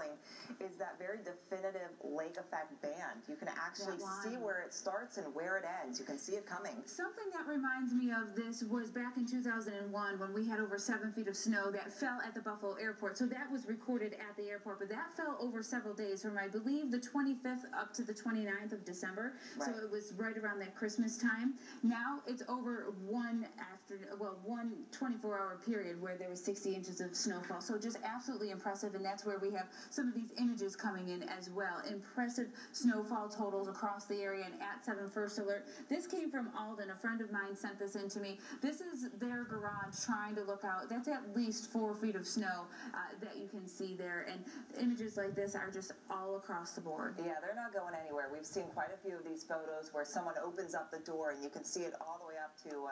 feeling is that very definitive lake effect band. You can actually see where it starts and where it ends. You can see it coming. Something that reminds me of this was back in 2001 when we had over 7 feet of snow that fell at the Buffalo airport. So that was recorded at the airport, but that fell over several days from, I believe, the 25th up to the 29th of December. Right. So it was right around that Christmas time. Now it's over one 24-hour period where there was 60 inches of snowfall. So just absolutely impressive, and that's where we have some of these images coming in as well. Impressive snowfall totals across the area and at 7 First Alert. This came from Alden. A friend of mine sent this in to me. This is their garage trying to look out. That's at least 4 feet of snow that you can see there, and images like this are just all across the board. Yeah, they're not going anywhere. We've seen quite a few of these photos where someone opens up the door and you can see it all the way up to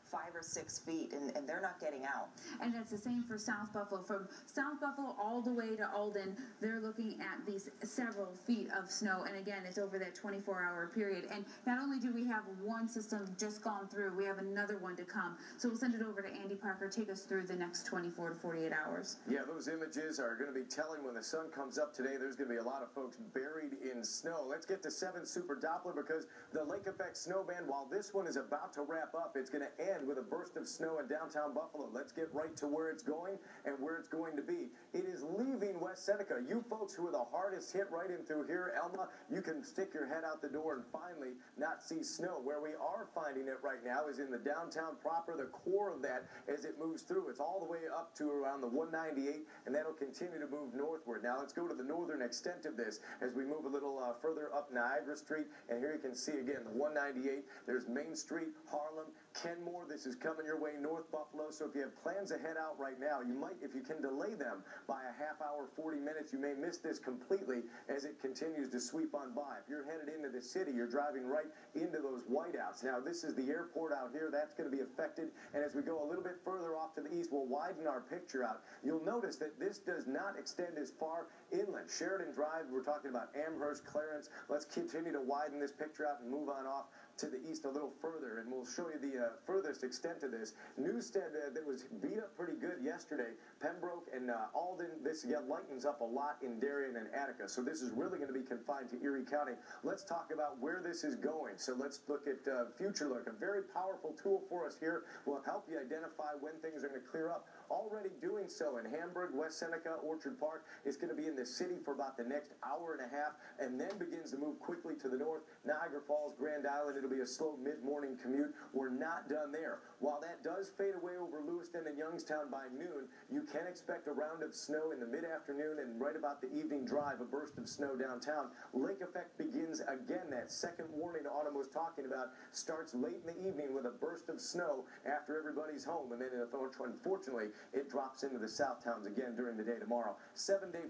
5 or 6 feet, and they're not getting out. And that's the same for South Buffalo. From South Buffalo all the way to Alden, they're looking at these several feet of snow, and again, it's over that 24-hour period. And not only do we have one system just gone through, we have another one to come. So we'll send it over to Andy Parker. Take us through the next 24 to 48 hours. Yeah, those images are going to be telling. When the sun comes up today, there's going to be a lot of folks buried in snow. Let's get to 7 Super Doppler, because the lake effect snow band, while this one is about to wrap up, it's going to end with a burst of snow in downtown Buffalo. Let's get right to where it's going and where it's going to be. It is leaving West Seneca. You folks who are the hardest hit right in through here, Elma, you can stick your head out the door and finally not see snow. Where we are finding it right now is in the downtown proper, the core of that, as it moves through. It's all the way up to around the 198, and that'll continue to move northward. Now let's go to the northern extent of this as we move a little further up Niagara Street, and here you can see again the 198. There's Main Street, Harlem, Kenmore. This is coming your way, North Buffalo. So if you have plans to head out right now, you might, if you can delay them by a half hour, 40 minutes, you may miss this completely as it continues to sweep on by. If you're headed into the city, you're driving right into those whiteouts. Now, this is the airport out here. That's going to be affected. And as we go a little bit further off to the east, we'll widen our picture out. You'll notice that this does not extend as far inland. Sheridan Drive, we're talking about Amherst, Clarence. Let's continue to widen this picture out and move on off to the east a little further, and we'll show you the furthest extent of this. Newstead, that was beat up pretty good yesterday. Pembroke and Alden, this lightens up a lot in Darien and Attica, so this is really going to be confined to Erie County. Let's talk about where this is going. So let's look at Future Look, a very powerful tool for us here. Will help you identify when things are going to clear up. Already doing so in Hamburg, West Seneca, Orchard Park. It's going to be in the city for about the next hour and a half, and then begins to move quickly to the north. Niagara Falls, Grand Island, it'll be a slow mid-morning commute. We're not done there. While that does fade away over Lewiston and Youngstown by noon, you can expect a round of snow in the mid-afternoon and right about the evening drive, a burst of snow downtown. Lake effect begins again. That second warning Autumn was talking about starts late in the evening with a burst of snow after everybody's home, and then unfortunately it drops into the south towns again during the day tomorrow. 7-day